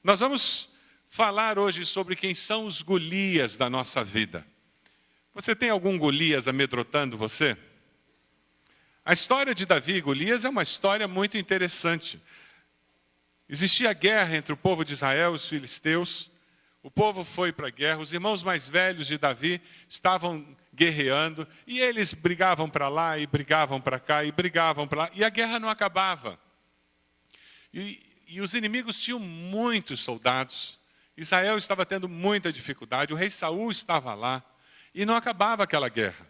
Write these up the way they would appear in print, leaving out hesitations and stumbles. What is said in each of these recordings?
Nós vamos falar hoje sobre quem são os Golias da nossa vida. Você tem algum Golias amedrontando você? A história de Davi e Golias é uma história muito interessante. Existia guerra entre o povo de Israel e os filisteus. O povo foi para a guerra, os irmãos mais velhos de Davi estavam guerreando, e eles brigavam para lá, e brigavam para cá, e brigavam para lá, e a guerra não acabava. E os inimigos tinham muitos soldados, Israel estava tendo muita dificuldade, o rei Saul estava lá, e não acabava aquela guerra.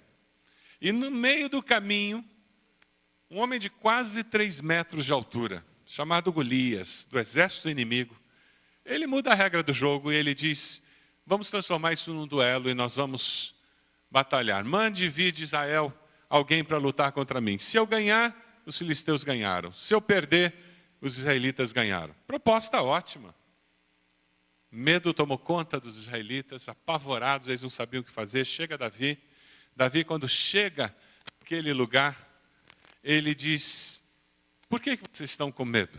E no meio do caminho, um homem de quase 3 metros de altura, chamado Golias, do exército inimigo, ele muda a regra do jogo e ele diz, vamos transformar isso num duelo e nós vamos batalhar. Mande vir de Israel alguém para lutar contra mim. Se eu ganhar, os filisteus ganharam. Se eu perder, os israelitas ganharam. Proposta ótima. Medo tomou conta dos israelitas, apavorados, eles não sabiam o que fazer. Chega Davi. Davi, quando chega naquele lugar, ele diz, por que vocês estão com medo?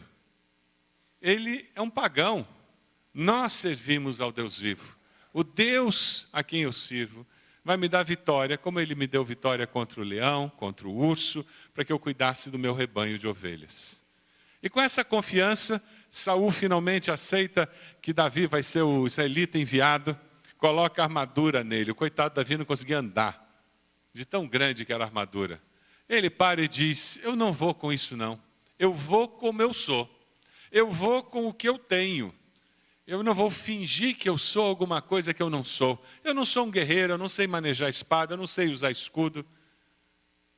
Ele é um pagão. Nós servimos ao Deus vivo. O Deus a quem eu sirvo vai me dar vitória, como Ele me deu vitória contra o leão, contra o urso, para que eu cuidasse do meu rebanho de ovelhas. E com essa confiança, Saul finalmente aceita que Davi vai ser o israelita enviado, coloca a armadura nele. O coitado Davi não conseguia andar, de tão grande que era a armadura. Ele para e diz, eu não vou com isso não, eu vou como eu sou, eu vou com o que eu tenho. Eu não vou fingir que eu sou alguma coisa que eu não sou. Eu não sou um guerreiro, eu não sei manejar espada, eu não sei usar escudo.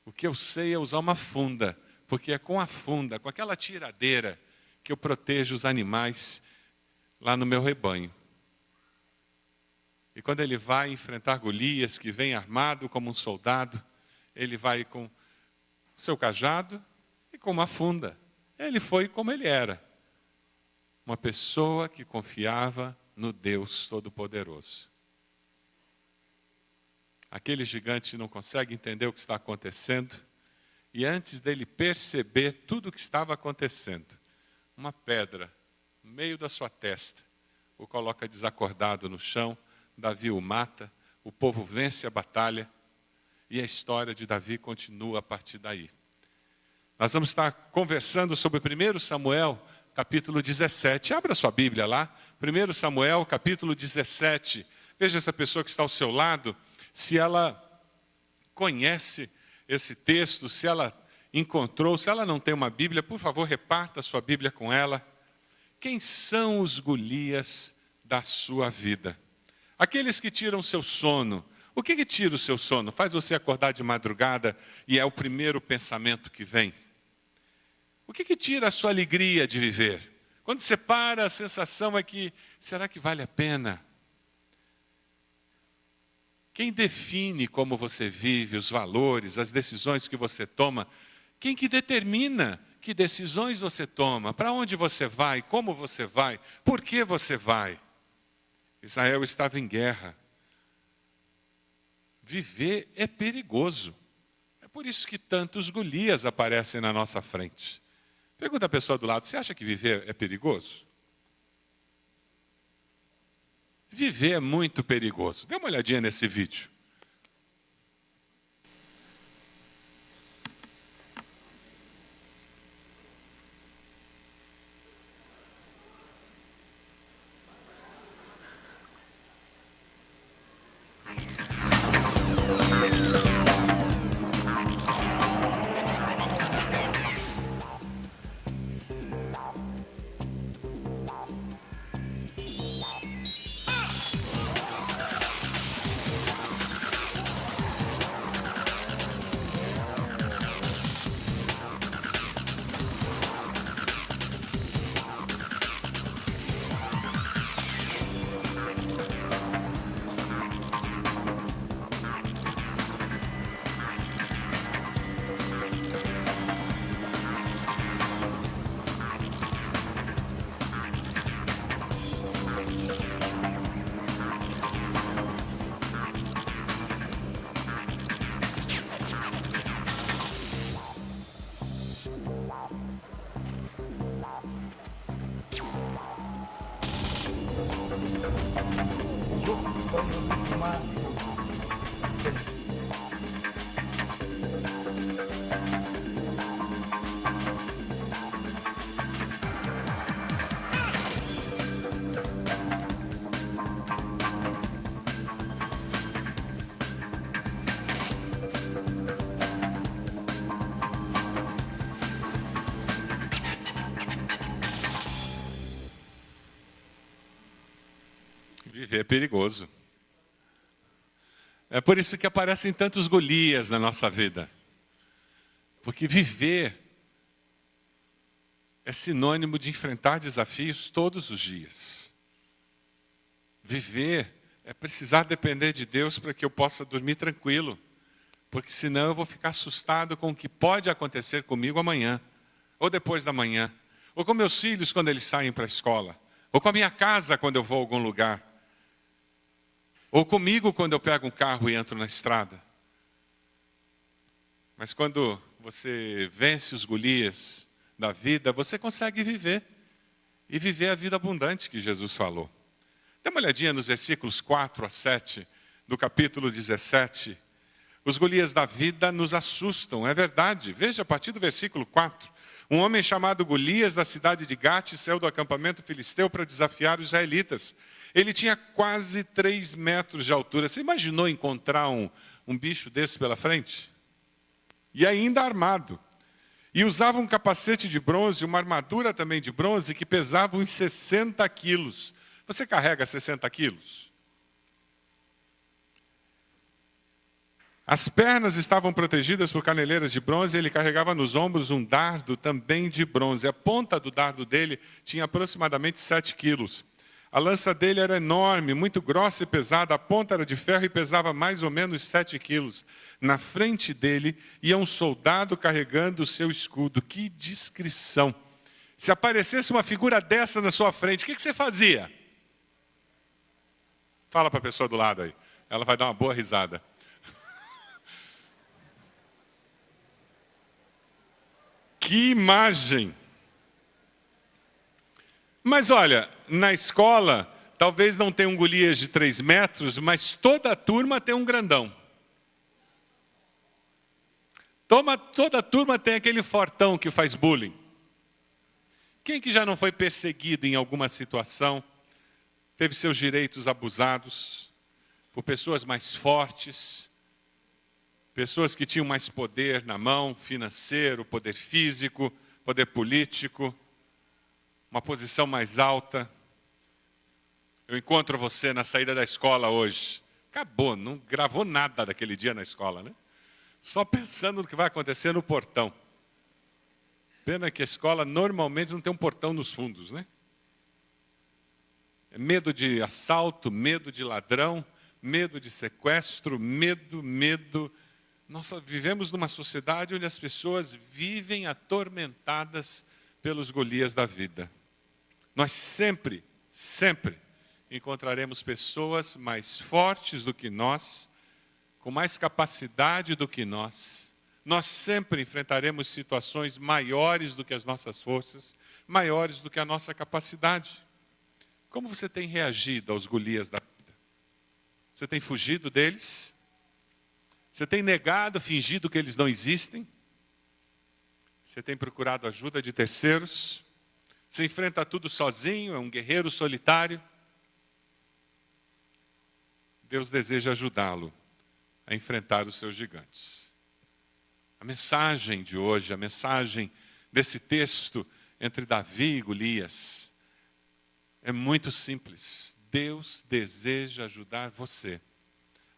O que eu sei é usar uma funda, porque é com a funda, com aquela tiradeira, que eu protejo os animais lá no meu rebanho. E quando ele vai enfrentar Golias, que vem armado como um soldado, ele vai com o seu cajado e com uma funda. Ele foi como ele era. Uma pessoa que confiava no Deus Todo-Poderoso. Aquele gigante não consegue entender o que está acontecendo, e antes dele perceber tudo o que estava acontecendo, uma pedra no meio da sua testa o coloca desacordado no chão, Davi o mata, o povo vence a batalha, e a história de Davi continua a partir daí. Nós vamos estar conversando sobre 1 Samuel, capítulo 17. Abra sua Bíblia lá. 1 Samuel, capítulo 17. Veja essa pessoa que está ao seu lado, se ela conhece esse texto, se ela encontrou, se ela não tem uma Bíblia, por favor, reparta a sua Bíblia com ela. Quem são os Golias da sua vida? Aqueles que tiram o seu sono. O que tira o seu sono? Faz você acordar de madrugada e é o primeiro pensamento que vem. O que tira a sua alegria de viver? Quando você para, a sensação é que, será que vale a pena? Quem define como você vive, os valores, as decisões que você toma? Quem que determina que decisões você toma? Para onde você vai? Como você vai? Por que você vai? Israel estava em guerra. Viver é perigoso. É por isso que tantos Golias aparecem na nossa frente. Pergunta a pessoa do lado, você acha que viver é perigoso? Viver é muito perigoso. Dê uma olhadinha nesse vídeo. Viver é perigoso. É por isso que aparecem tantos Golias na nossa vida. Porque viver é sinônimo de enfrentar desafios todos os dias. Viver é precisar depender de Deus para que eu possa dormir tranquilo. Porque senão eu vou ficar assustado com o que pode acontecer comigo amanhã, ou depois da manhã, ou com meus filhos quando eles saem para a escola, ou com a minha casa quando eu vou a algum lugar, ou comigo quando eu pego um carro e entro na estrada. Mas quando você vence os Golias da vida, você consegue viver, e viver a vida abundante que Jesus falou. Dê uma olhadinha nos versículos 4 a 7 do capítulo 17. Os Golias da vida nos assustam, é verdade. Veja a partir do versículo 4. Um homem chamado Golias, da cidade de Gate, saiu do acampamento filisteu para desafiar os israelitas. Ele tinha quase 3 metros de altura. Você imaginou encontrar um bicho desse pela frente? E ainda armado. E usava um capacete de bronze, uma armadura também de bronze, que pesava uns 60 quilos. Você carrega 60 quilos? As pernas estavam protegidas por caneleiras de bronze e ele carregava nos ombros um dardo também de bronze. A ponta do dardo dele tinha aproximadamente 7 quilos. A lança dele era enorme, muito grossa e pesada. A ponta era de ferro e pesava mais ou menos 7 quilos. Na frente dele ia um soldado carregando o seu escudo. Que descrição! Se aparecesse uma figura dessa na sua frente, o que você fazia? Fala para a pessoa do lado aí. Ela vai dar uma boa risada. Que imagem! Mas olha, na escola, talvez não tenha um Golias de 3 metros, mas toda a turma tem um grandão. Toda a turma tem aquele fortão que faz bullying. Quem que já não foi perseguido em alguma situação, teve seus direitos abusados por pessoas mais fortes, pessoas que tinham mais poder na mão, financeiro, poder físico, poder político, uma posição mais alta. Eu encontro você na saída da escola hoje. Acabou, não gravou nada daquele dia na escola, né? Só pensando no que vai acontecer no portão. Pena que a escola normalmente não tem um portão nos fundos, né? É medo de assalto, medo de ladrão, medo de sequestro, medo. Nós vivemos numa sociedade onde as pessoas vivem atormentadas pelos Golias da vida. Nós sempre encontraremos pessoas mais fortes do que nós, com mais capacidade do que nós. Nós sempre enfrentaremos situações maiores do que as nossas forças, maiores do que a nossa capacidade. Como você tem reagido aos Golias da vida? Você tem fugido deles? Você tem negado, fingido que eles não existem? Você tem procurado ajuda de terceiros? Você enfrenta tudo sozinho, é um guerreiro solitário? Deus deseja ajudá-lo a enfrentar os seus gigantes. A mensagem de hoje, a mensagem desse texto entre Davi e Golias, é muito simples. Deus deseja ajudar você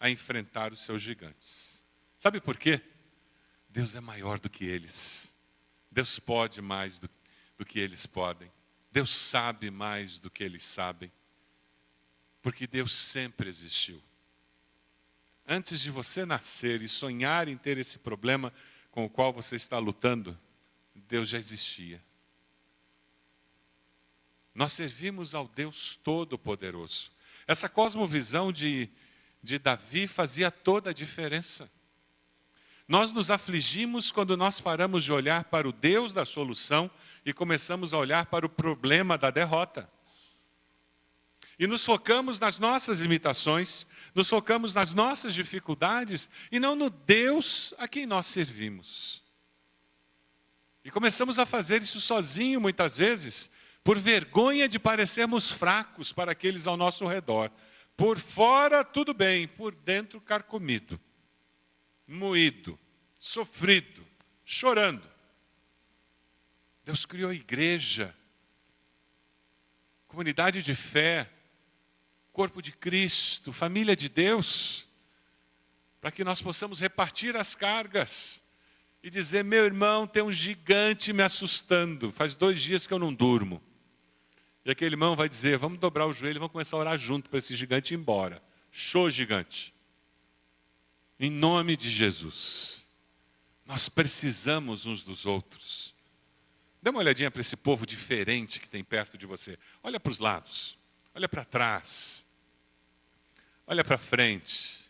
a enfrentar os seus gigantes. Sabe por quê? Deus é maior do que eles. Deus pode mais do que eles podem. Deus sabe mais do que eles sabem. Porque Deus sempre existiu. Antes de você nascer e sonhar em ter esse problema com o qual você está lutando, Deus já existia. Nós servimos ao Deus Todo-Poderoso. Essa cosmovisão de Davi fazia toda a diferença. Nós nos afligimos quando nós paramos de olhar para o Deus da solução e começamos a olhar para o problema da derrota. E nos focamos nas nossas limitações, nos focamos nas nossas dificuldades e não no Deus a quem nós servimos. E começamos a fazer isso sozinho muitas vezes, por vergonha de parecermos fracos para aqueles ao nosso redor. Por fora tudo bem, por dentro carcomido, moído, sofrido, chorando. Deus criou a igreja, comunidade de fé, corpo de Cristo, família de Deus, para que nós possamos repartir as cargas e dizer: meu irmão, tem um gigante me assustando, faz 2 dias que eu não durmo. E aquele irmão vai dizer: vamos dobrar o joelho e vamos começar a orar junto para esse gigante ir embora. Show, gigante. Em nome de Jesus. Nós precisamos uns dos outros. Dê uma olhadinha para esse povo diferente que tem perto de você. Olha para os lados, olha para trás, olha para frente.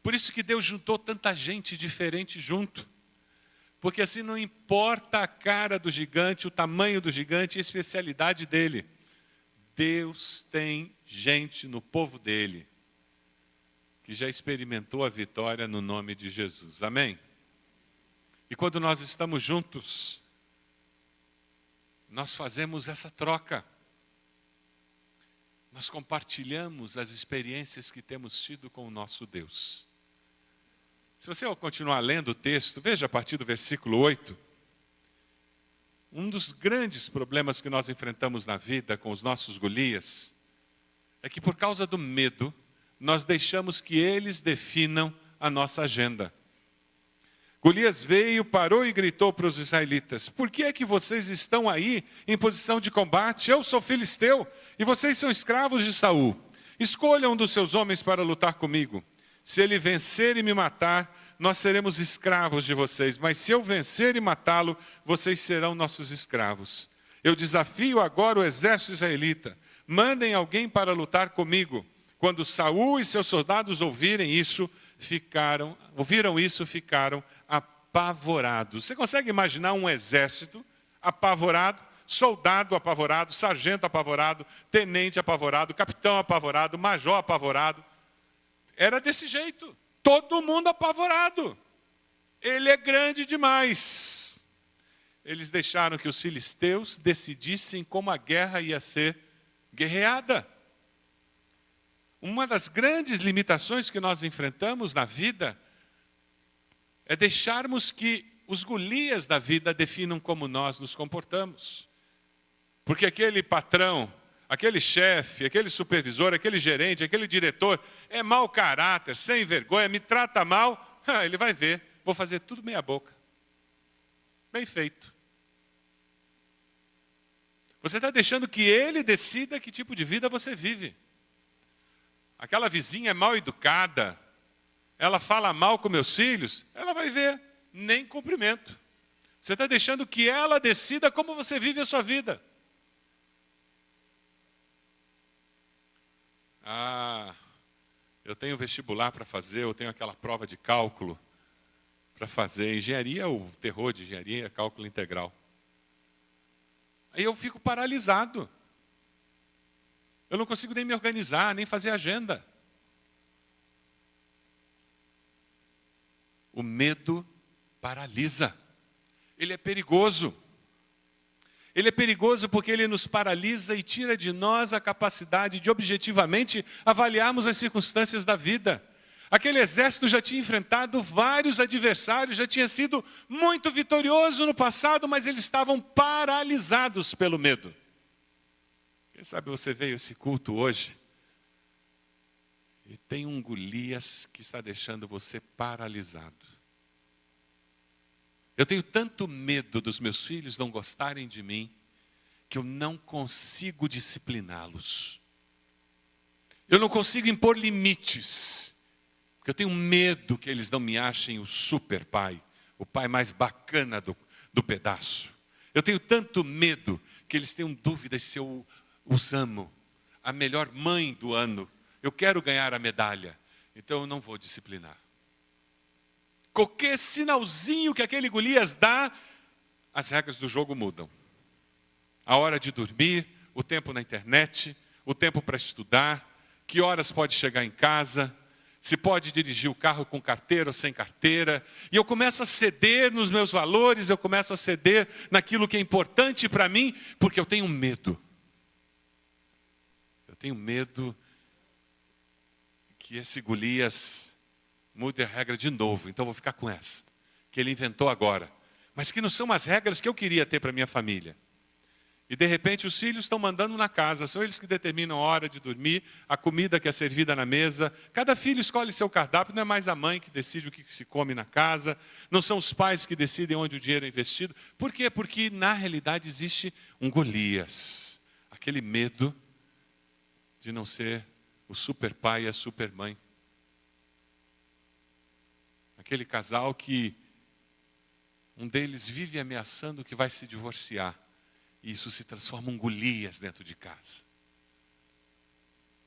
Por isso que Deus juntou tanta gente diferente junto. Porque assim não importa a cara do gigante, o tamanho do gigante e a especialidade dele. Deus tem gente no povo dele que já experimentou a vitória no nome de Jesus. Amém? E quando nós estamos juntos, nós fazemos essa troca. Nós compartilhamos as experiências que temos tido com o nosso Deus. Se você continuar lendo o texto, veja a partir do versículo 8. Um dos grandes problemas que nós enfrentamos na vida com os nossos Golias é que por causa do medo, nós deixamos que eles definam a nossa agenda. Golias veio, parou e gritou para os israelitas: por que é que vocês estão aí em posição de combate? Eu sou filisteu e vocês são escravos de Saul. Escolham um dos seus homens para lutar comigo. Se ele vencer e me matar, nós seremos escravos de vocês. Mas se eu vencer e matá-lo, vocês serão nossos escravos. Eu desafio agora o exército israelita. Mandem alguém para lutar comigo. Quando Saul e seus soldados ouviram isso, ficaram apavorados. Você consegue imaginar um exército apavorado? Soldado apavorado, sargento apavorado, tenente apavorado, capitão apavorado, major apavorado. Era desse jeito, todo mundo apavorado. Ele é grande demais. Eles deixaram que os filisteus decidissem como a guerra ia ser guerreada. Uma das grandes limitações que nós enfrentamos na vida é deixarmos que os Golias da vida definam como nós nos comportamos. Porque aquele patrão, aquele chefe, aquele supervisor, aquele gerente, aquele diretor é mau caráter, sem vergonha, me trata mal, ele vai ver, vou fazer tudo meia boca. Bem feito. Você está deixando que ele decida que tipo de vida você vive. Aquela vizinha é mal educada, ela fala mal com meus filhos, ela vai ver, nem cumprimento. Você está deixando que ela decida como você vive a sua vida. Eu tenho vestibular para fazer, eu tenho aquela prova de cálculo para fazer. Engenharia, o terror de engenharia é cálculo integral. Aí eu fico paralisado. Eu não consigo nem me organizar, nem fazer agenda. O medo paralisa. Ele é perigoso. Ele é perigoso porque ele nos paralisa e tira de nós a capacidade de objetivamente avaliarmos as circunstâncias da vida. Aquele exército já tinha enfrentado vários adversários, já tinha sido muito vitorioso no passado, mas eles estavam paralisados pelo medo. Quem sabe você veio a esse culto hoje e tem um Golias que está deixando você paralisado. Eu tenho tanto medo dos meus filhos não gostarem de mim, que eu não consigo discipliná-los. Eu não consigo impor limites, porque eu tenho medo que eles não me achem o super pai, o pai mais bacana do pedaço. Eu tenho tanto medo que eles tenham dúvidas se eu os amo, a melhor mãe do ano. Eu quero ganhar a medalha, então eu não vou disciplinar. Qualquer sinalzinho que aquele Golias dá, as regras do jogo mudam. A hora de dormir, o tempo na internet, o tempo para estudar, que horas pode chegar em casa, se pode dirigir o carro com carteira ou sem carteira. E eu começo a ceder nos meus valores, eu começo a ceder naquilo que é importante para mim, porque eu tenho medo. Eu tenho medo que esse Golias mude a regra de novo, então eu vou ficar com essa, que ele inventou agora, mas que não são as regras que eu queria ter para minha família. E de repente os filhos estão mandando na casa, são eles que determinam a hora de dormir, a comida que é servida na mesa. Cada filho escolhe seu cardápio, não é mais a mãe que decide o que se come na casa, não são os pais que decidem onde o dinheiro é investido. Por quê? Porque na realidade existe um Golias, aquele medo de não ser o super pai e a super mãe. Aquele casal que um deles vive ameaçando que vai se divorciar. E isso se transforma em Golias dentro de casa.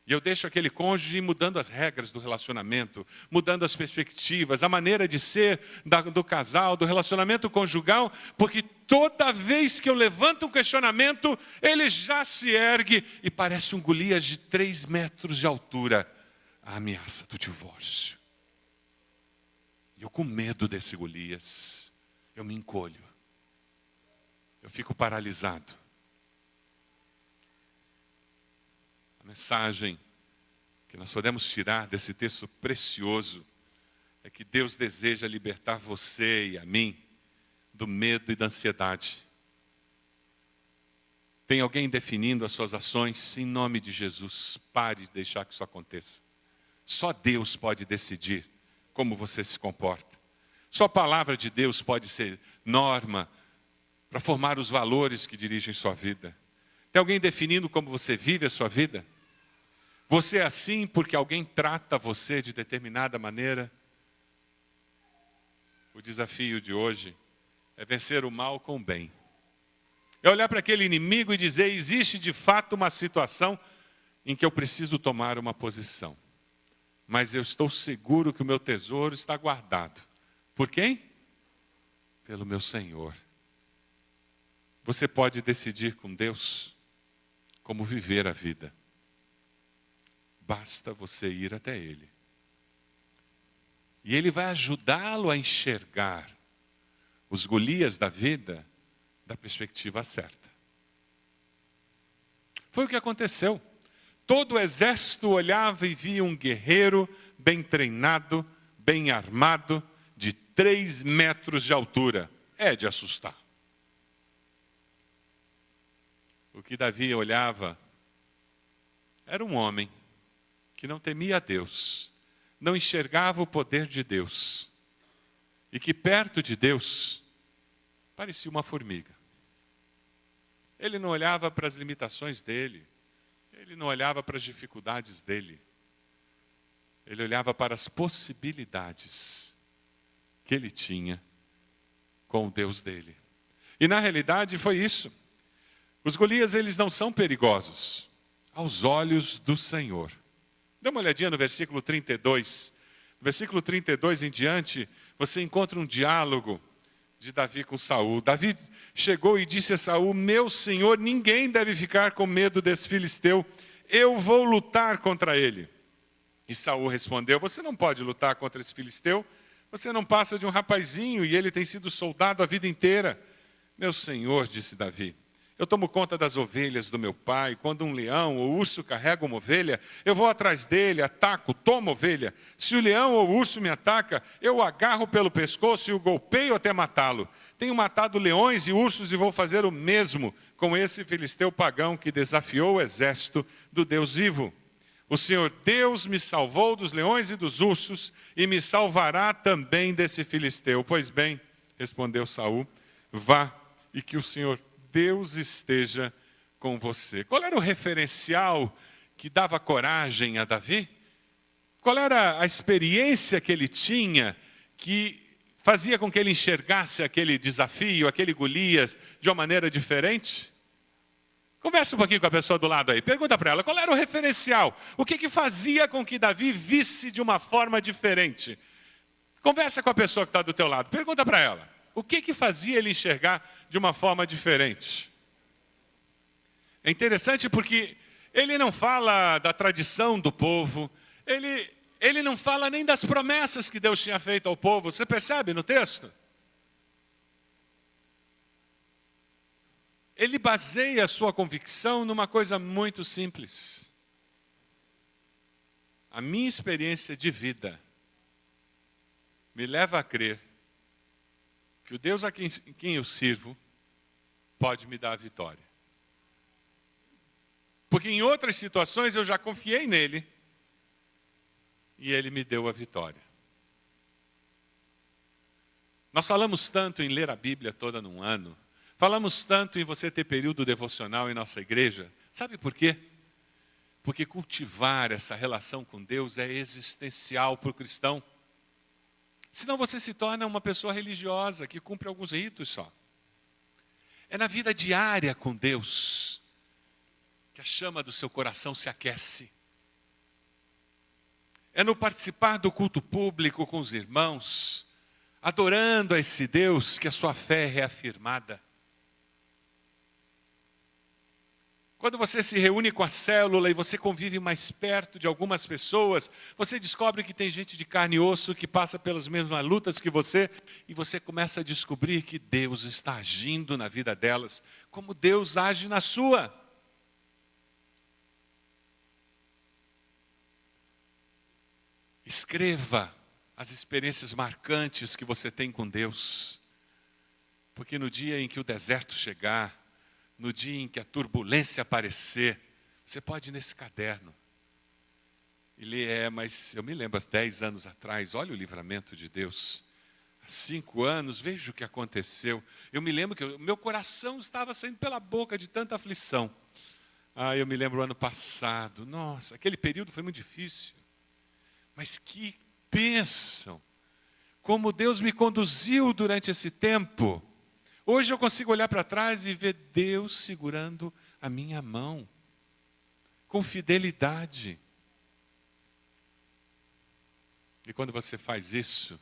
E eu deixo aquele cônjuge ir mudando as regras do relacionamento, mudando as perspectivas, a maneira de ser do casal, do relacionamento conjugal, porque toda vez que eu levanto um questionamento, ele já se ergue e parece um Golias de 3 metros de altura. A ameaça do divórcio. Eu com medo desse Golias, eu me encolho. Eu fico paralisado. A mensagem que nós podemos tirar desse texto precioso é que Deus deseja libertar você e a mim do medo e da ansiedade. Tem alguém definindo as suas ações? Em nome de Jesus, pare de deixar que isso aconteça. Só Deus pode decidir como você se comporta. Só a palavra de Deus pode ser norma para formar os valores que dirigem sua vida. Tem alguém definindo como você vive a sua vida? Você é assim porque alguém trata você de determinada maneira? O desafio de hoje é vencer o mal com o bem. É olhar para aquele inimigo e dizer, existe de fato uma situação em que eu preciso tomar uma posição. Mas eu estou seguro que o meu tesouro está guardado. Por quem? Pelo meu Senhor. Você pode decidir com Deus como viver a vida. Basta você ir até Ele. E Ele vai ajudá-lo a enxergar os Golias da vida da perspectiva certa. Foi o que aconteceu. Todo o exército olhava e via um guerreiro bem treinado, bem armado, de 3 metros de altura. É de assustar. O que Davi olhava era um homem que não temia a Deus, não enxergava o poder de Deus, e que perto de Deus parecia uma formiga. Ele não olhava para as limitações dele, ele não olhava para as dificuldades dele, ele olhava para as possibilidades que ele tinha com o Deus dele. E na realidade foi isso. Os Golias, eles não são perigosos aos olhos do Senhor. Dê uma olhadinha no versículo 32. No versículo 32 em diante, você encontra um diálogo de Davi com Saul. Davi chegou e disse a Saul, meu senhor, ninguém deve ficar com medo desse filisteu. Eu vou lutar contra ele. E Saul respondeu, você não pode lutar contra esse filisteu. Você não passa de um rapazinho e ele tem sido soldado a vida inteira. Meu senhor, disse Davi, eu tomo conta das ovelhas do meu pai. Quando um leão ou urso carrega uma ovelha, eu vou atrás dele, ataco, tomo a ovelha. Se o leão ou o urso me ataca, eu o agarro pelo pescoço e o golpeio até matá-lo. Tenho matado leões e ursos e vou fazer o mesmo com esse filisteu pagão que desafiou o exército do Deus vivo. O Senhor Deus me salvou dos leões e dos ursos e me salvará também desse filisteu. Pois bem, respondeu Saul, vá e que o Senhor Deus esteja com você. Qual era o referencial que dava coragem a Davi? Qual era a experiência que ele tinha que fazia com que ele enxergasse aquele desafio, aquele Golias, de uma maneira diferente? Conversa um pouquinho com a pessoa do lado aí. Pergunta para ela, qual era o referencial? O que fazia com que Davi visse de uma forma diferente? Conversa com a pessoa que está do teu lado. Pergunta para ela. O que fazia ele enxergar de uma forma diferente? É interessante porque Ele não fala da tradição do povo, ele não fala nem das promessas que Deus tinha feito ao povo. Você percebe no texto? Ele baseia a sua convicção numa coisa muito simples. A minha experiência de vida me leva a crer que o Deus a quem eu sirvo pode me dar a vitória. Porque em outras situações eu já confiei nele e ele me deu a vitória. Nós falamos tanto em ler a Bíblia toda num ano, falamos tanto em você ter período devocional em nossa igreja. Sabe por quê? Porque cultivar essa relação com Deus é existencial para o cristão. Senão você se torna uma pessoa religiosa que cumpre alguns ritos só. É na vida diária com Deus que a chama do seu coração se aquece. É no participar do culto público com os irmãos, adorando a esse Deus, que a sua fé é reafirmada. Quando você se reúne com a célula e você convive mais perto de algumas pessoas, você descobre que tem gente de carne e osso que passa pelas mesmas lutas que você, e você começa a descobrir que Deus está agindo na vida delas, como Deus age na sua. Escreva as experiências marcantes que você tem com Deus, porque no dia em que o deserto chegar, no dia em que a turbulência aparecer, você pode ir nesse caderno e ler, mas eu me lembro, há 10 anos atrás, olha o livramento de Deus. Há 5 anos, veja o que aconteceu. Eu me lembro que o meu coração estava saindo pela boca de tanta aflição. Eu me lembro o ano passado, nossa, aquele período foi muito difícil. Mas que bênção! Como Deus me conduziu durante esse tempo. Hoje eu consigo olhar para trás e ver Deus segurando a minha mão, com fidelidade. E quando você faz isso,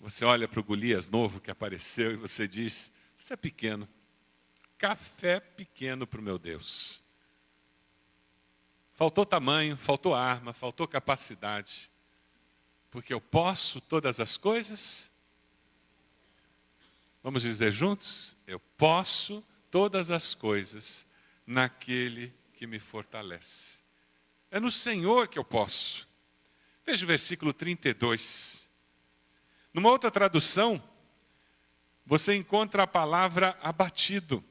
você olha para o Golias novo que apareceu e você diz, você é pequeno, café pequeno para o meu Deus. Faltou tamanho, faltou arma, faltou capacidade, porque eu posso todas as coisas. Vamos dizer juntos? Eu posso todas as coisas naquele que me fortalece. É no Senhor que eu posso. Veja o versículo 32. Numa outra tradução, você encontra a palavra abatido.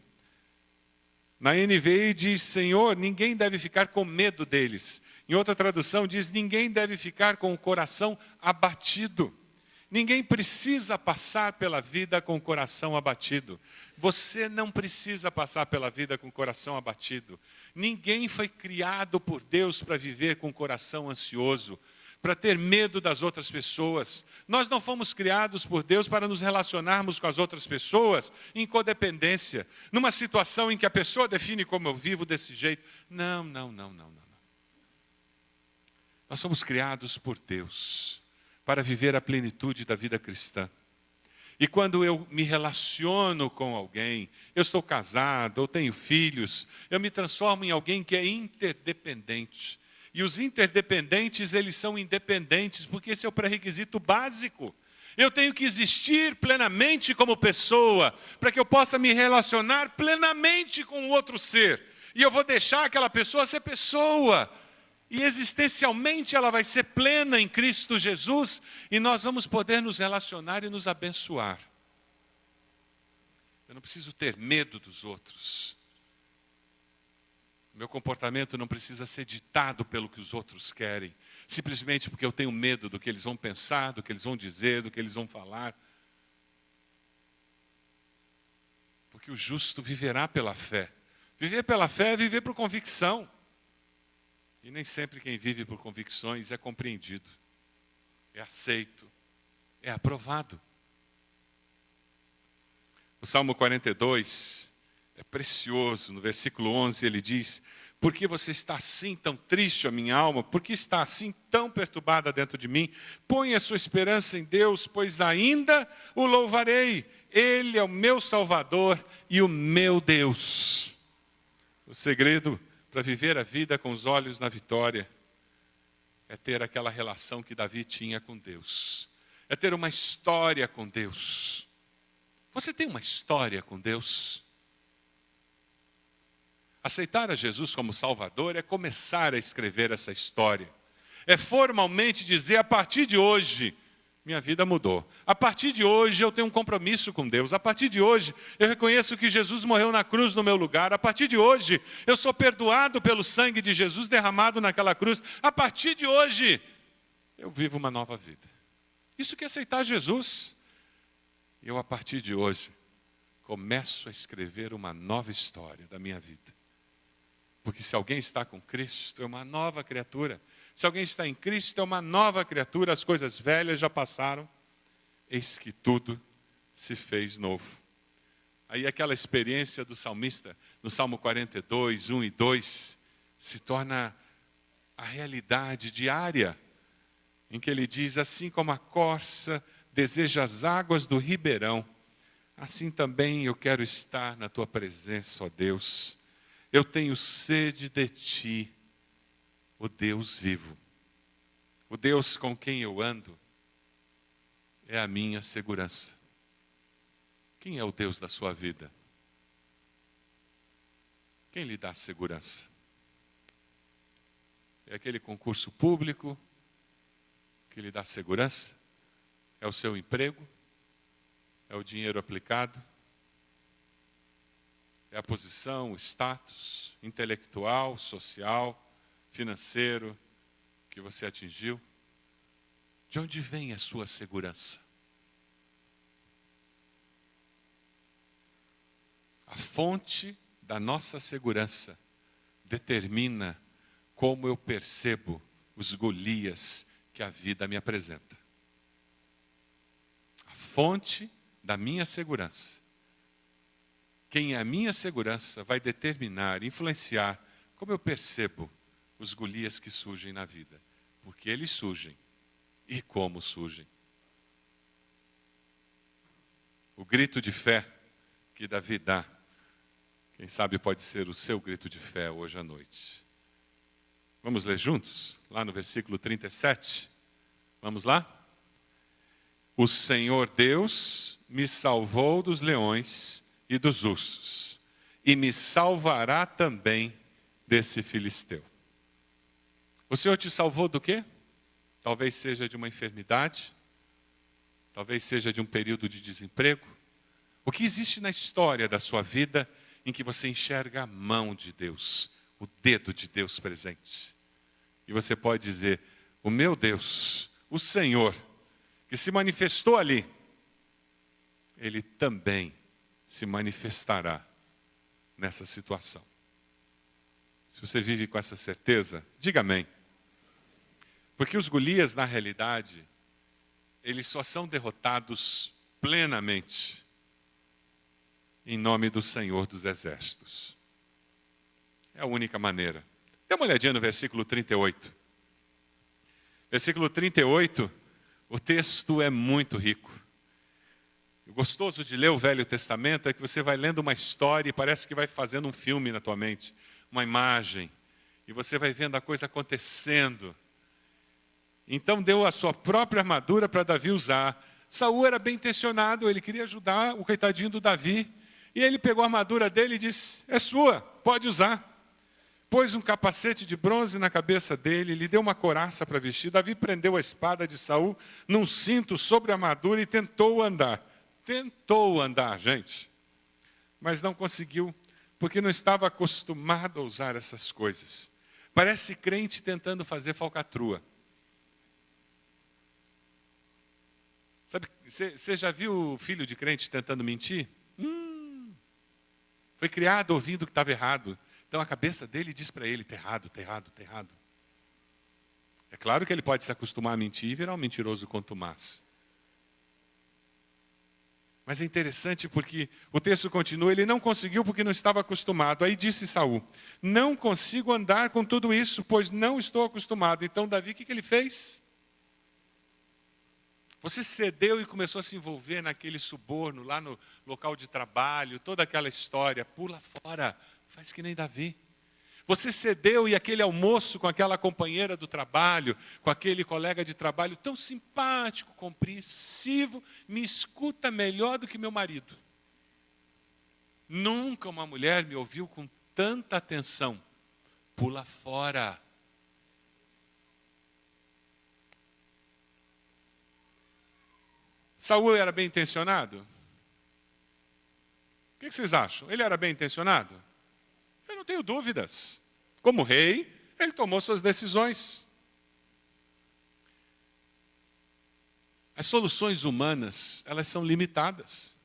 Na NVI diz, Senhor, ninguém deve ficar com medo deles. Em outra tradução diz, ninguém deve ficar com o coração abatido. Ninguém precisa passar pela vida com o coração abatido. Você não precisa passar pela vida com o coração abatido. Ninguém foi criado por Deus para viver com o coração ansioso, para ter medo das outras pessoas. Nós não fomos criados por Deus para nos relacionarmos com as outras pessoas em codependência, numa situação em que a pessoa define como eu vivo desse jeito. Não. Nós somos criados por Deus para viver a plenitude da vida cristã. E quando eu me relaciono com alguém, eu estou casado, eu tenho filhos, eu me transformo em alguém que é interdependente. E os interdependentes, eles são independentes, porque esse é o pré-requisito básico. Eu tenho que existir plenamente como pessoa, para que eu possa me relacionar plenamente com o outro ser. E eu vou deixar aquela pessoa ser pessoa. E existencialmente ela vai ser plena em Cristo Jesus, e nós vamos poder nos relacionar e nos abençoar. Eu não preciso ter medo dos outros. Meu comportamento não precisa ser ditado pelo que os outros querem, simplesmente porque eu tenho medo do que eles vão pensar, do que eles vão dizer, do que eles vão falar. Porque o justo viverá pela fé. Viver pela fé é viver por convicção. E nem sempre quem vive por convicções é compreendido, é aceito, é aprovado. O Salmo 42 é precioso. No versículo 11 ele diz, por que você está assim tão triste, a minha alma? Por que está assim tão perturbada dentro de mim? Põe a sua esperança em Deus, pois ainda o louvarei. Ele é o meu Salvador e o meu Deus. O segredo para viver a vida com os olhos na vitória, é ter aquela relação que Davi tinha com Deus. É ter uma história com Deus. Você tem uma história com Deus? Aceitar a Jesus como Salvador é começar a escrever essa história. É formalmente dizer, a partir de hoje, minha vida mudou. A partir de hoje eu tenho um compromisso com Deus. A partir de hoje eu reconheço que Jesus morreu na cruz no meu lugar. A partir de hoje eu sou perdoado pelo sangue de Jesus derramado naquela cruz. A partir de hoje eu vivo uma nova vida. Isso que é aceitar Jesus. Eu, a partir de hoje, começo a escrever uma nova história da minha vida. Porque se alguém está com Cristo, é uma nova criatura. Se alguém está em Cristo, é uma nova criatura. As coisas velhas já passaram. Eis que tudo se fez novo. Aí aquela experiência do salmista, no Salmo 42, 1 e 2, se torna a realidade diária. Em que ele diz, assim como a corça deseja as águas do ribeirão, assim também eu quero estar na tua presença, ó Deus. Eu tenho sede de ti, o Deus vivo. O Deus com quem eu ando é a minha segurança. Quem é o Deus da sua vida? Quem lhe dá segurança? É aquele concurso público que lhe dá segurança? É o seu emprego? É o dinheiro aplicado? É a posição, o status intelectual, social, financeiro que você atingiu? De onde vem a sua segurança? A fonte da nossa segurança determina como eu percebo os Golias que a vida me apresenta. A fonte da minha segurança. Quem é a minha segurança vai determinar, influenciar como eu percebo os Golias que surgem na vida. Porque eles surgem e como surgem. O grito de fé que Davi dá, quem sabe pode ser o seu grito de fé hoje à noite. Vamos ler juntos? Lá no versículo 37. Vamos lá? O Senhor Deus me salvou dos leões e dos ursos, e me salvará também desse filisteu. O Senhor te salvou do quê? Talvez seja de uma enfermidade, talvez seja de um período de desemprego. O que existe na história da sua vida em que você enxerga a mão de Deus, o dedo de Deus presente? E você pode dizer, o meu Deus, o Senhor, que se manifestou ali, Ele também se manifestará nessa situação. Se você vive com essa certeza, diga amém. Porque os Golias, na realidade, eles só são derrotados plenamente em nome do Senhor dos Exércitos. É a única maneira. Dê uma olhadinha no versículo 38. Versículo 38, o texto é muito rico. O gostoso de ler o Velho Testamento é que você vai lendo uma história e parece que vai fazendo um filme na tua mente, uma imagem, e você vai vendo a coisa acontecendo. Então deu a sua própria armadura para Davi usar. Saul era bem intencionado, ele queria ajudar o coitadinho do Davi, e ele pegou a armadura dele e disse, é sua, pode usar. Pôs um capacete de bronze na cabeça dele, lhe deu uma couraça para vestir. Davi prendeu a espada de Saul num cinto sobre a armadura e tentou andar. Tentou andar, gente, mas não conseguiu, porque não estava acostumado a usar essas coisas. Parece crente tentando fazer falcatrua. Sabe, você já viu o filho de crente tentando mentir? Foi criado ouvindo que estava errado. Então a cabeça dele diz para ele, está errado, está errado, está errado. É claro que ele pode se acostumar a mentir e virar um mentiroso contumaz. Mas é interessante porque o texto continua, ele não conseguiu porque não estava acostumado. Aí disse Saul, não consigo andar com tudo isso, pois não estou acostumado. Então Davi, o que ele fez? Você cedeu e começou a se envolver naquele suborno, lá no local de trabalho, toda aquela história, pula fora, faz que nem Davi. Você cedeu e aquele almoço com aquela companheira do trabalho, com aquele colega de trabalho tão simpático, compreensivo, me escuta melhor do que meu marido. Nunca uma mulher me ouviu com tanta atenção. Pula fora. Saul era bem intencionado? O que vocês acham? Ele era bem intencionado? Eu não tenho dúvidas. Como rei, ele tomou suas decisões. As soluções humanas, elas são limitadas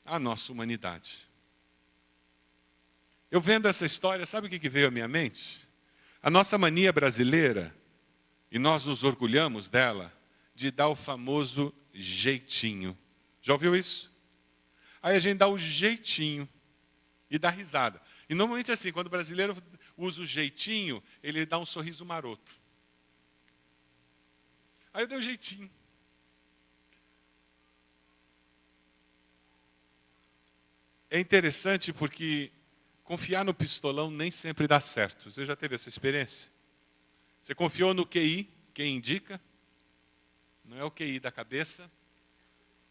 à nossa humanidade. Eu vendo essa história, sabe o que veio à minha mente? A nossa mania brasileira, e nós nos orgulhamos dela, de dar o famoso jeitinho. Já ouviu isso? Aí a gente dá o jeitinho e dá risada. E normalmente assim, quando o brasileiro usa o jeitinho, ele dá um sorriso maroto. Aí eu dei um jeitinho. É interessante porque confiar no pistolão nem sempre dá certo. Você já teve essa experiência? Você confiou no QI, quem indica, não é o QI da cabeça,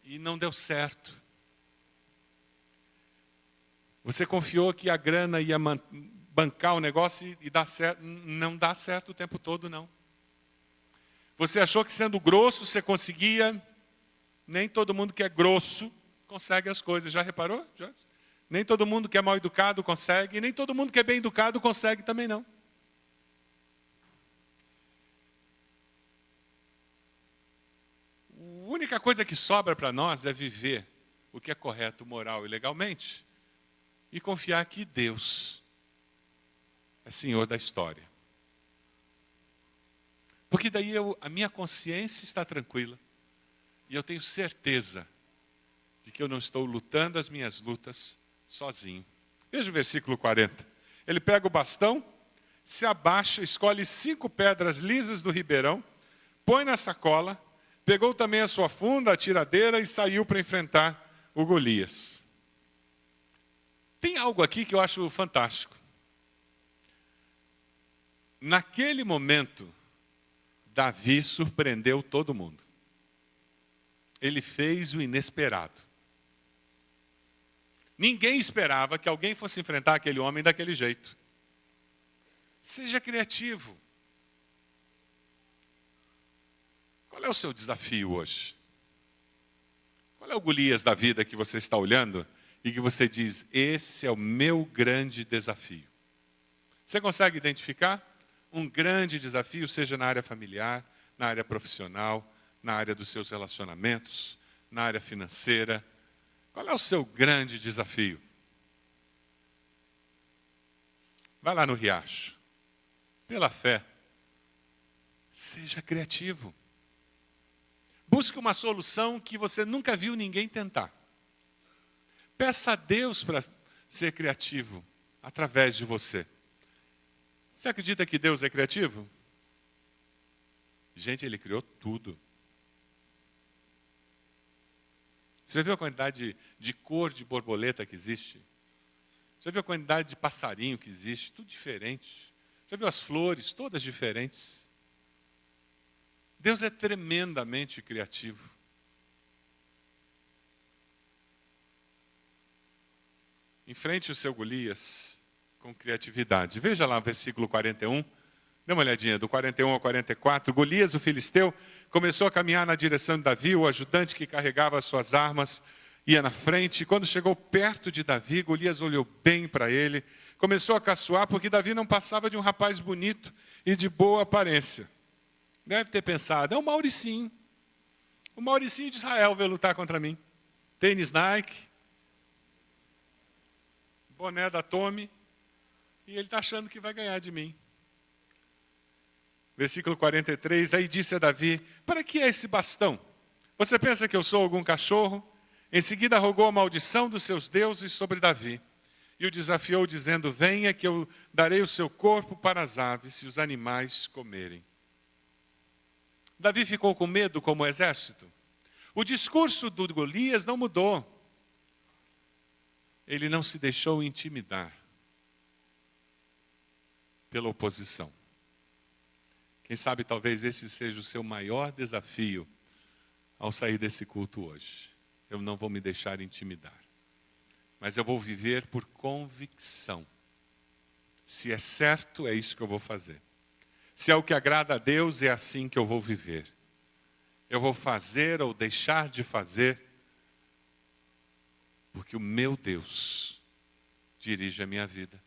e não deu certo. Você confiou que a grana ia bancar o negócio e dar certo, não dá certo o tempo todo, não. Você achou que sendo grosso você conseguia, nem todo mundo que é grosso consegue as coisas, já reparou? Já? Nem todo mundo que é mal educado consegue, e nem todo mundo que é bem educado consegue também não. A única coisa que sobra para nós é viver o que é correto, moral e legalmente, e confiar que Deus é Senhor da história. Porque daí a minha consciência está tranquila, e eu tenho certeza de que eu não estou lutando as minhas lutas sozinho. Veja o versículo 40. Ele pega o bastão, se abaixa, escolhe 5 pedras lisas do ribeirão, põe na sacola, pegou também a sua funda, a tiradeira e saiu para enfrentar o Golias. Tem algo aqui que eu acho fantástico. Naquele momento, Davi surpreendeu todo mundo. Ele fez o inesperado. Ninguém esperava que alguém fosse enfrentar aquele homem daquele jeito. Seja criativo. Qual é o seu desafio hoje? Qual é o Golias da vida que você está olhando e que você diz, esse é o meu grande desafio? Você consegue identificar um grande desafio, seja na área familiar, na área profissional, na área dos seus relacionamentos, na área financeira? Qual é o seu grande desafio? Vai lá no riacho. Pela fé, seja criativo. Busque uma solução que você nunca viu ninguém tentar. Peça a Deus para ser criativo através de você. Você acredita que Deus é criativo? Gente, Ele criou tudo. Você já viu a quantidade de cor de borboleta que existe? Você já viu a quantidade de passarinho que existe? Tudo diferente. Já viu as flores, todas diferentes? Deus é tremendamente criativo. Enfrente o seu Golias com criatividade. Veja lá o versículo 41. Dê uma olhadinha, do 41 ao 44. Golias, o filisteu, começou a caminhar na direção de Davi. O ajudante que carregava as suas armas ia na frente. Quando chegou perto de Davi, Golias olhou bem para ele. Começou a caçoar, porque Davi não passava de um rapaz bonito e de boa aparência. Deve ter pensado, é o Mauricinho. O Mauricinho de Israel veio lutar contra mim. Tênis Nike, boné da Tommy, e ele está achando que vai ganhar de mim. Versículo 43, aí disse a Davi, para que é esse bastão? Você pensa que eu sou algum cachorro? Em seguida rogou a maldição dos seus deuses sobre Davi. E o desafiou dizendo, venha que eu darei o seu corpo para as aves e os animais comerem. Davi ficou com medo como o exército. O discurso do Golias não mudou. Ele não se deixou intimidar. pela oposição. Quem sabe talvez esse seja o seu maior desafio ao sair desse culto hoje. Eu não vou me deixar intimidar, mas eu vou viver por convicção. Se é certo, é isso que eu vou fazer. Se é o que agrada a Deus, é assim que eu vou viver. Eu vou fazer ou deixar de fazer, porque o meu Deus dirige a minha vida.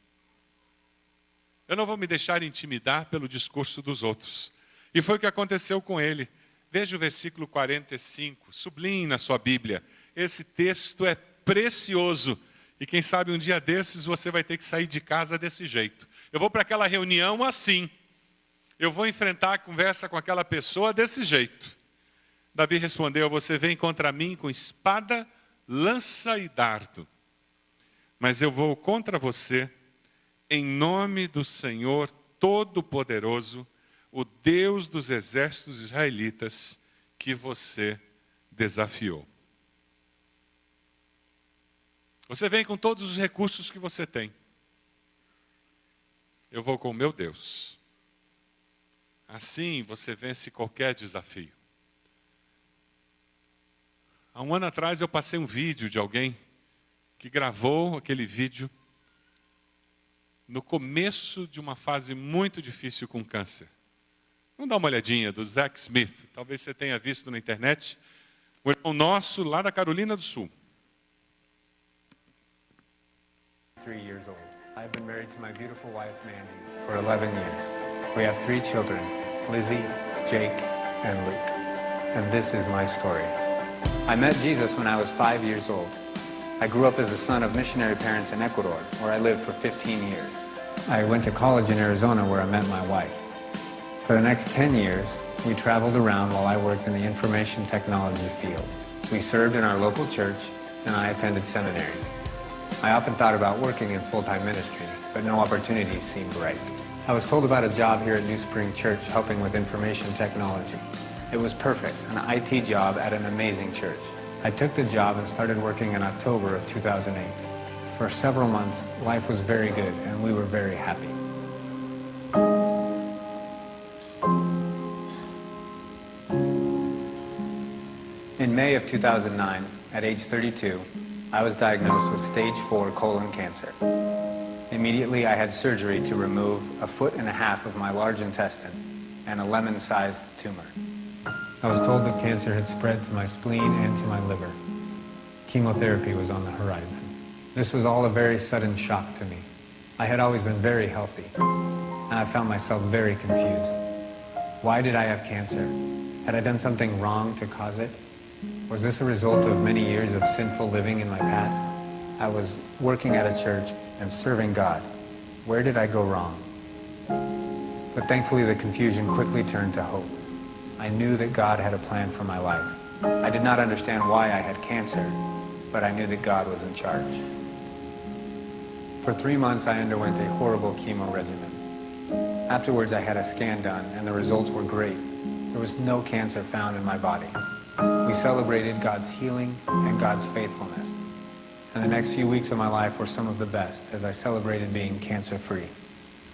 Eu não vou me deixar intimidar pelo discurso dos outros. E foi o que aconteceu com ele. Veja o versículo 45, sublinhe na sua Bíblia. Esse texto é precioso. E quem sabe um dia desses você vai ter que sair de casa desse jeito. Eu vou para aquela reunião assim. Eu vou enfrentar a conversa com aquela pessoa desse jeito. Davi respondeu: você vem contra mim com espada, lança e dardo. Mas eu vou contra você em nome do Senhor Todo-Poderoso, o Deus dos exércitos israelitas, que você desafiou. Você vem com todos os recursos que você tem. Eu vou com o meu Deus. Assim você vence qualquer desafio. Há um ano atrás eu passei um vídeo de alguém que gravou aquele vídeo no começo de uma fase muito difícil com câncer. Vamos dar uma olhadinha do Zach Smith. Talvez você tenha visto na internet. Um irmão nosso lá da Carolina do Sul. 3 years old. I've been married to my beautiful wife, Mandy, for 11 years. We have 3 children, Lizzie, Jake, and Luke. And this is my story. I met Jesus when I was 5 years old. I grew up as the son of missionary parents in Ecuador, where I lived for 15 years. I went to college in Arizona, where I met my wife. For the next 10 years, we traveled around while I worked in the information technology field. We served in our local church, and I attended seminary. I often thought about working in full-time ministry, but no opportunities seemed right. I was told about a job here at New Spring Church helping with information technology. It was perfect, an IT job at an amazing church. I took the job and started working in October of 2008. For several months, life was very good and we were very happy. In May of 2009, at age 32, I was diagnosed with stage 4 colon cancer. Immediately, I had surgery to remove 1.5 feet of my large intestine and a lemon-sized tumor. I was told that cancer had spread to my spleen and to my liver. Chemotherapy was on the horizon. This was all a very sudden shock to me. I had always been very healthy, and I found myself very confused. Why did I have cancer? Had I done something wrong to cause it? Was this a result of many years of sinful living in my past? I was working at a church and serving God. Where did I go wrong? But thankfully the confusion quickly turned to hope. I knew that God had a plan for my life. I did not understand why I had cancer, but I knew that God was in charge. For 3 months I underwent a horrible chemo regimen. Afterwards I had a scan done and the results were great. There was no cancer found in my body. We celebrated God's healing and God's faithfulness. And the next few weeks of my life were some of the best as I celebrated being cancer-free.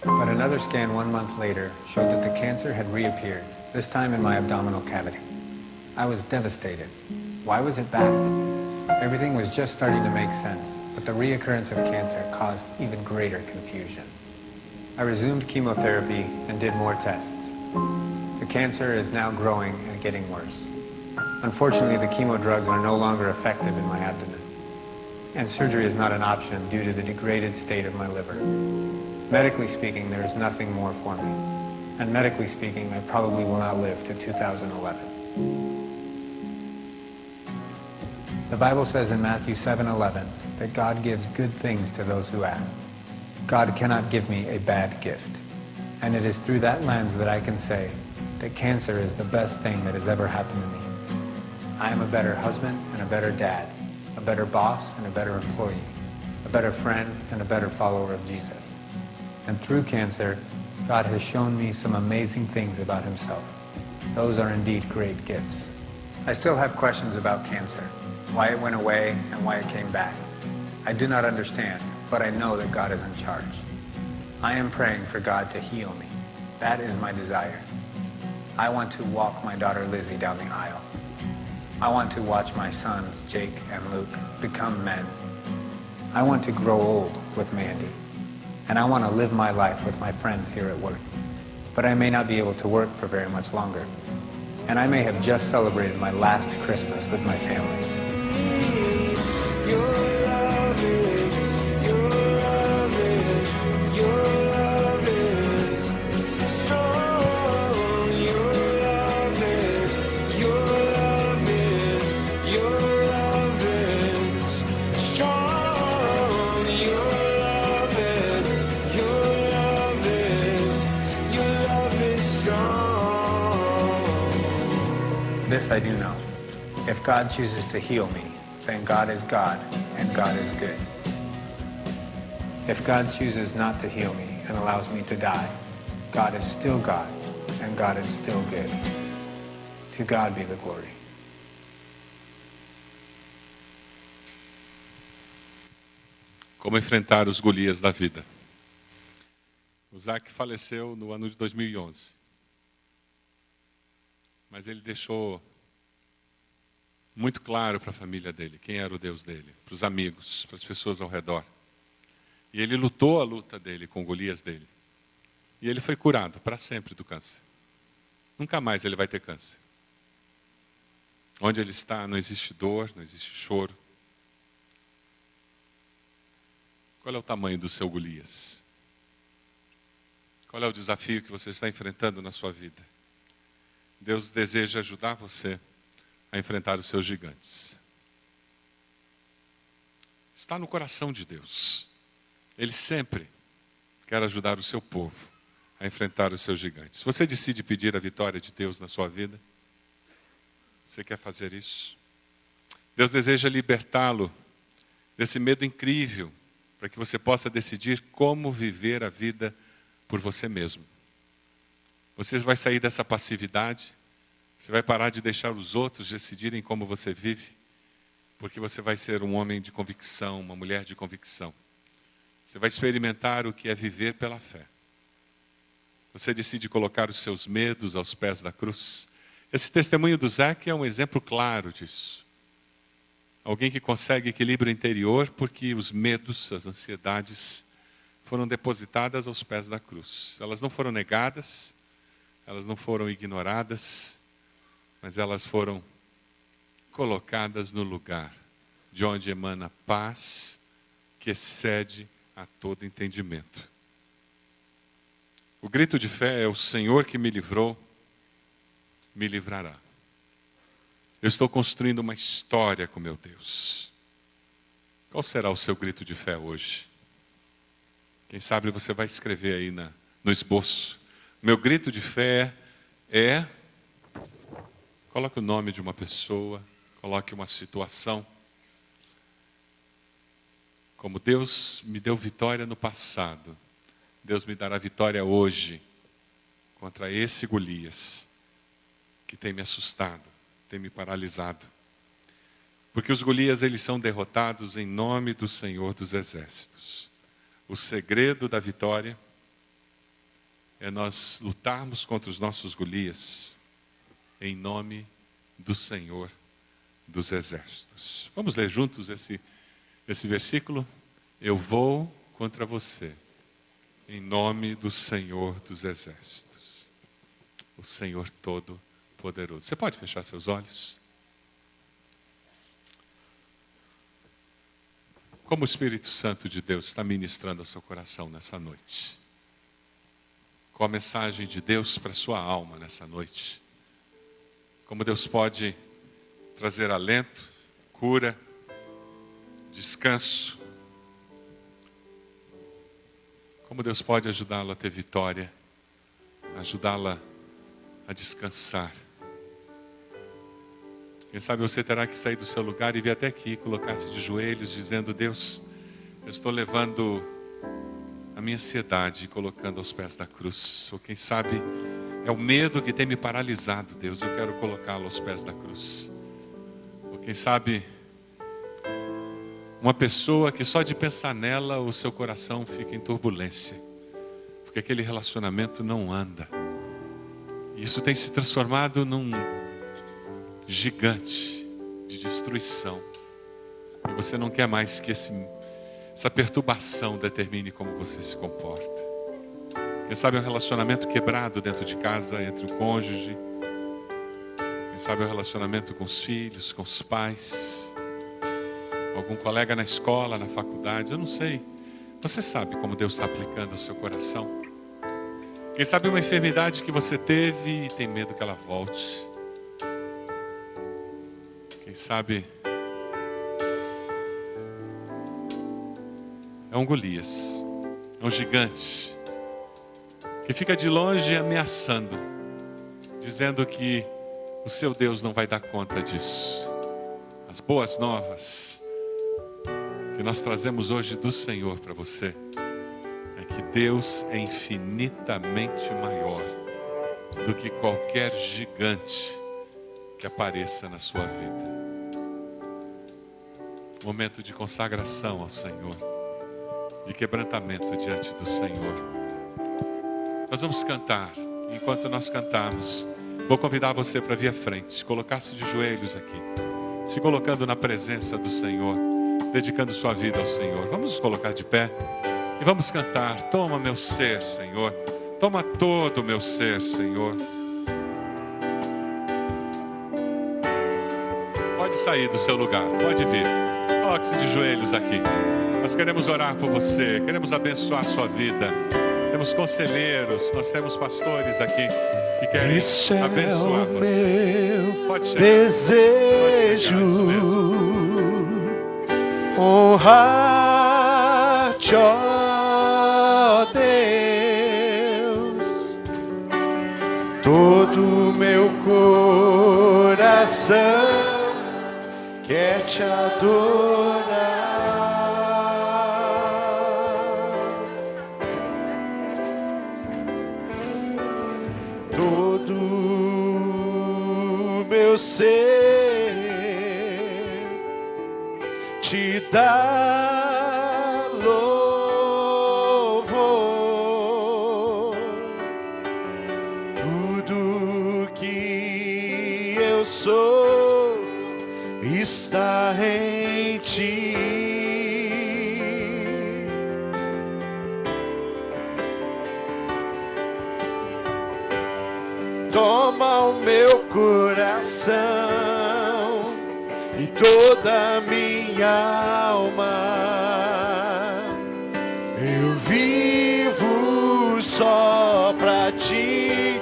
But another scan 1 month later showed that the cancer had reappeared, this time in my abdominal cavity. I was devastated. Why was it back? Everything was just starting to make sense, but the reoccurrence of cancer caused even greater confusion. I resumed chemotherapy and did more tests. The cancer is now growing and getting worse. Unfortunately, the chemo drugs are no longer effective in my abdomen, and surgery is not an option due to the degraded state of my liver. Medically speaking, there is nothing more for me, and medically speaking, I probably will not live to 2011. The Bible says in Matthew 7:11 that God gives good things to those who ask. God cannot give me a bad gift, and it is through that lens that I can say that cancer is the best thing that has ever happened to me. I am a better husband and a better dad, a better boss and a better employee, a better friend and a better follower of Jesus. And through cancer, God has shown me some amazing things about himself. Those are indeed great gifts. I still have questions about cancer, why it went away and why it came back. I do not understand, but I know that God is in charge. I am praying for God to heal me. That is my desire. I want to walk my daughter Lizzie down the aisle. I want to watch my sons, Jake and Luke, become men. I want to grow old with Mandy. And I want to live my life with my friends here at work. But I may not be able to work for very much longer. And I may have just celebrated my last Christmas with my family. This I do know. If God chooses to heal me, then God is God, and God is good. If God chooses not to heal me and allows me to die, God is still God, and God is still good. To God be the glory. Como enfrentar os Golias da vida. O Zac faleceu no ano de 2011. Mas ele deixou muito claro para a família dele quem era o Deus dele, para os amigos, para as pessoas ao redor. E ele lutou a luta dele com Golias dele. E ele foi curado para sempre do câncer. Nunca mais ele vai ter câncer. Onde ele está não existe dor, não existe choro. Qual é o tamanho do seu Golias? Qual é o desafio que você está enfrentando na sua vida? Deus deseja ajudar você a enfrentar os seus gigantes. Está no coração de Deus. Ele sempre quer ajudar o seu povo a enfrentar os seus gigantes. Você decide pedir a vitória de Deus na sua vida? Você quer fazer isso? Deus deseja libertá-lo desse medo incrível, para que você possa decidir como viver a vida por você mesmo. Você vai sair dessa passividade, você vai parar de deixar os outros decidirem como você vive, porque você vai ser um homem de convicção, uma mulher de convicção. Você vai experimentar o que é viver pela fé. Você decide colocar os seus medos aos pés da cruz. Esse testemunho do Zac é um exemplo claro disso. Alguém que consegue equilíbrio interior porque os medos, as ansiedades foram depositadas aos pés da cruz. Elas não foram negadas, elas não foram ignoradas, mas elas foram colocadas no lugar de onde emana paz que excede a todo entendimento. O grito de fé é: o Senhor que me livrou, me livrará. Eu estou construindo uma história com meu Deus. Qual será o seu grito de fé hoje? Quem sabe você vai escrever aí no esboço. Meu grito de fé é... Coloque o nome de uma pessoa, coloque uma situação. Como Deus me deu vitória no passado, Deus me dará vitória hoje contra esse Golias que tem me assustado, tem me paralisado. Porque os Golias, eles são derrotados em nome do Senhor dos Exércitos. O segredo da vitória é nós lutarmos contra os nossos Golias em nome do Senhor dos Exércitos. Vamos ler juntos esse versículo? Eu vou contra você em nome do Senhor dos Exércitos, o Senhor Todo-Poderoso. Você pode fechar seus olhos? Como o Espírito Santo de Deus está ministrando ao seu coração nessa noite? Qual a mensagem de Deus para a sua alma nessa noite? Como Deus pode trazer alento, cura, descanso. Como Deus pode ajudá-lo a ter vitória, ajudá-la a descansar. Quem sabe você terá que sair do seu lugar e vir até aqui, colocar-se de joelhos, dizendo: Deus, eu estou levando a minha ansiedade e colocando aos pés da cruz. Ou quem sabe é o medo que tem me paralisado, Deus, eu quero colocá-lo aos pés da cruz. Ou quem sabe uma pessoa que só de pensar nela o seu coração fica em turbulência. porque aquele relacionamento não anda. Isso tem se transformado num gigante de destruição. E você não quer mais que essa perturbação determine como você se comporta. Quem sabe é um relacionamento quebrado dentro de casa, entre o cônjuge. Quem sabe é um relacionamento com os filhos, com os pais. Algum colega na escola, na faculdade, eu não sei. Você sabe como Deus está aplicando ao seu coração. Quem sabe uma enfermidade que você teve e tem medo que ela volte. Quem sabe é um Golias, é um gigante, que fica de longe ameaçando, dizendo que o seu Deus não vai dar conta disso. As boas novas que nós trazemos hoje do Senhor para você é que Deus é infinitamente maior do que qualquer gigante que apareça na sua vida. Momento de consagração ao Senhor, de quebrantamento diante do Senhor. Nós vamos cantar. Enquanto nós cantarmos, vou convidar você para vir à frente, colocar-se de joelhos aqui, se colocando na presença do Senhor, dedicando sua vida ao Senhor. Vamos nos colocar de pé e vamos cantar. Toma meu ser, Senhor. Toma todo o meu ser, Senhor. Pode sair do seu lugar, pode vir. Coloque-se de joelhos aqui. Nós queremos orar por você, queremos abençoar a sua vida. Temos conselheiros, nós temos pastores aqui que querem abençoar você. Pode chegar. Desejo honrar-te, ó Deus, todo meu coração quer te adorar. Todo meu ser te dá louvor. Tudo que eu sou está em ti. Toma o meu coração e toda a minha alma. Eu vivo só pra ti.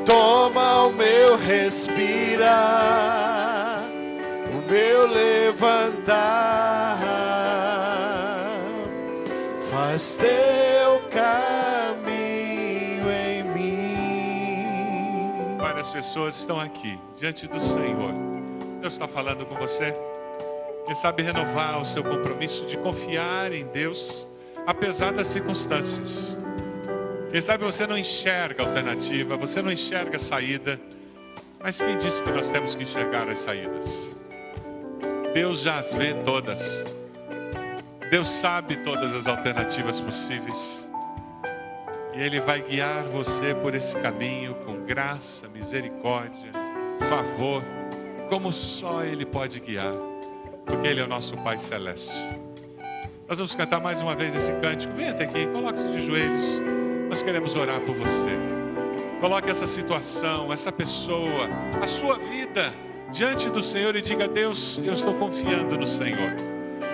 Toma o meu respirar, o meu levantar. Faz teu caminho em mim. Várias pessoas estão aqui, diante do Senhor. Deus está falando com você. Quem sabe renovar o seu compromisso de confiar em Deus, apesar das circunstâncias. Quem sabe você não enxerga alternativa, você não enxerga saída. Mas quem disse que nós temos que enxergar as saídas? Deus já as vê todas. Deus sabe todas as alternativas possíveis. E Ele vai guiar você por esse caminho com graça, misericórdia, favor, como só Ele pode guiar, porque Ele é o nosso Pai Celeste. Nós vamos cantar mais uma vez esse cântico. Venha até aqui, coloque-se de joelhos. Nós queremos orar por você. Coloque essa situação, essa pessoa, a sua vida diante do Senhor e diga: Deus, eu estou confiando no Senhor.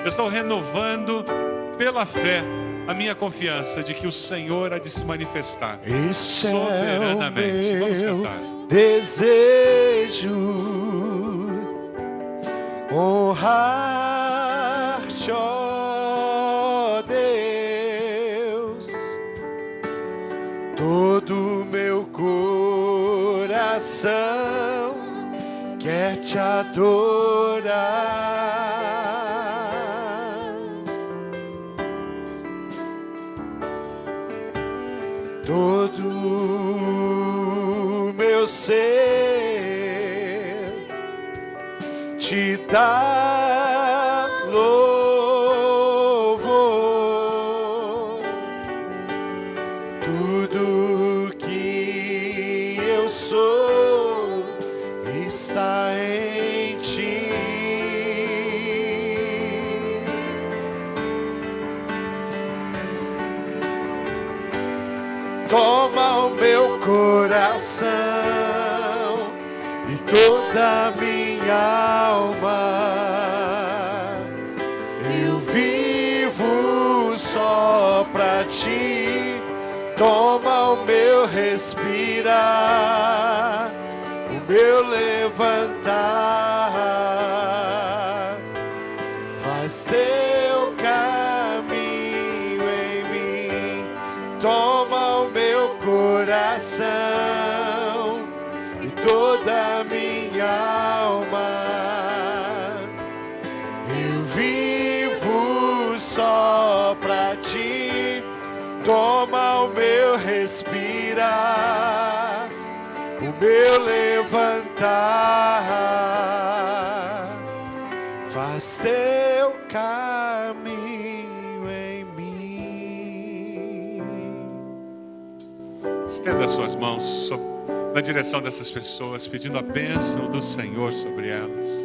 Eu estou renovando pela fé a minha confiança de que o Senhor há de se manifestar soberanamente. Vamos cantar. Desejo honrar-te, ó Deus, todo meu coração quer te adorar. Todo meu ser te dá louvor. Tudo coração e toda a minha alma. Eu vivo só pra ti. Toma o meu respirar, o meu levantar. Faz teu caminho em mim. Toma o meu coração e toda a minha alma. Eu vivo só pra ti. Toma o meu respirar, o meu levantar. Faz teu caminho em mim. Estenda suas mãos na direção dessas pessoas, pedindo a bênção do Senhor sobre elas.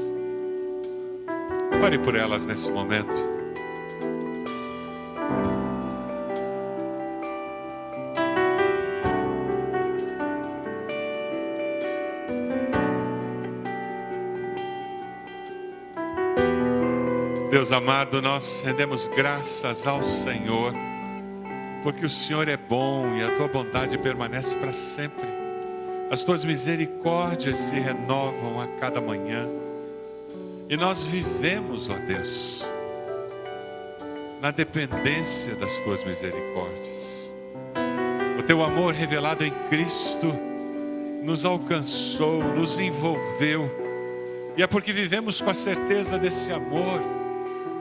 Ore por elas nesse momento. Deus amado, nós rendemos graças ao Senhor, porque o Senhor é bom e a tua bondade permanece para sempre. As tuas misericórdias se renovam a cada manhã. E nós vivemos, ó Deus, na dependência das tuas misericórdias. O teu amor revelado em Cristo nos alcançou, nos envolveu. E é porque vivemos com a certeza desse amor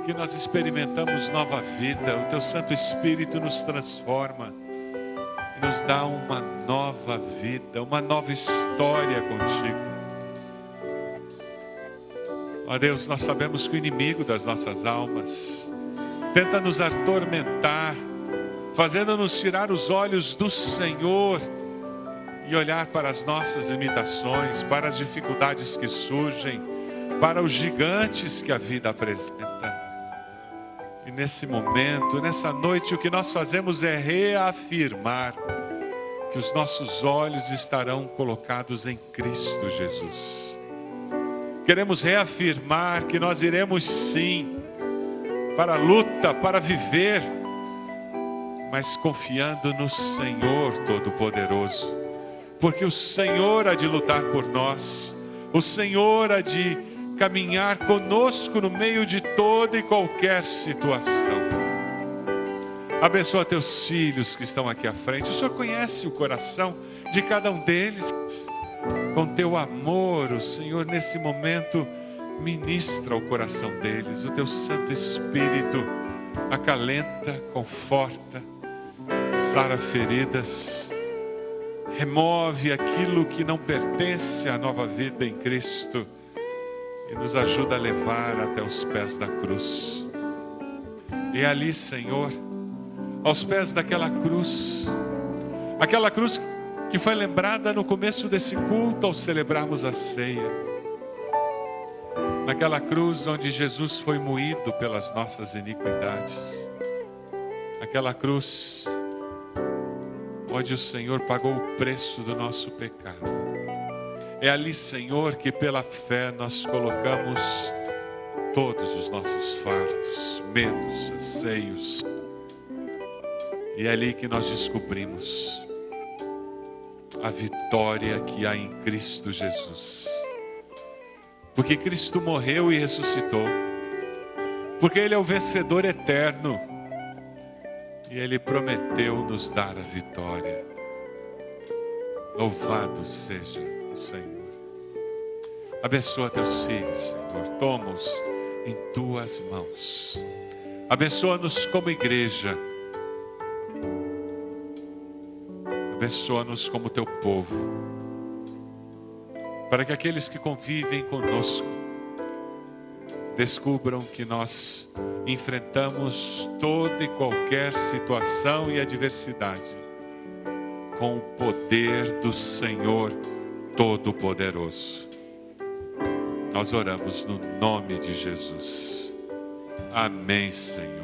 que nós experimentamos nova vida. O teu Santo Espírito nos transforma e nos dá uma nova vida, uma nova história contigo. Ó Deus, nós sabemos que o inimigo das nossas almas tenta nos atormentar, fazendo-nos tirar os olhos do Senhor e olhar para as nossas limitações, para as dificuldades que surgem, para os gigantes que a vida apresenta. E nesse momento, nessa noite, o que nós fazemos é reafirmar que os nossos olhos estarão colocados em Cristo Jesus. Queremos reafirmar que nós iremos sim para a luta, para viver, mas confiando no Senhor Todo-Poderoso, porque o Senhor há de lutar por nós, o Senhor há de caminhar conosco no meio de toda e qualquer situação. Abençoa teus filhos que estão aqui à frente. O Senhor conhece o coração de cada um deles. Com teu amor, o Senhor nesse momento ministra o coração deles. O teu Santo Espírito acalenta, conforta, sara feridas, remove aquilo que não pertence à nova vida em Cristo e nos ajuda a levar até os pés da cruz. E ali, Senhor, aos pés daquela cruz, aquela cruz que foi lembrada no começo desse culto ao celebrarmos a ceia, naquela cruz onde Jesus foi moído pelas nossas iniquidades, aquela cruz onde o Senhor pagou o preço do nosso pecado. É ali, Senhor, que pela fé nós colocamos todos os nossos fardos, medos, anseios. E é ali que nós descobrimos a vitória que há em Cristo Jesus. Porque Cristo morreu e ressuscitou. Porque Ele é o vencedor eterno. E Ele prometeu nos dar a vitória. Louvado seja o Senhor. Abençoa teus filhos, Senhor. Toma-os em tuas mãos. Abençoa-nos como igreja. Abençoa-nos como teu povo. Para que aqueles que convivem conosco descubram que nós enfrentamos toda e qualquer situação e adversidade com o poder do Senhor Todo-Poderoso. Nós oramos no nome de Jesus. Amém, Senhor.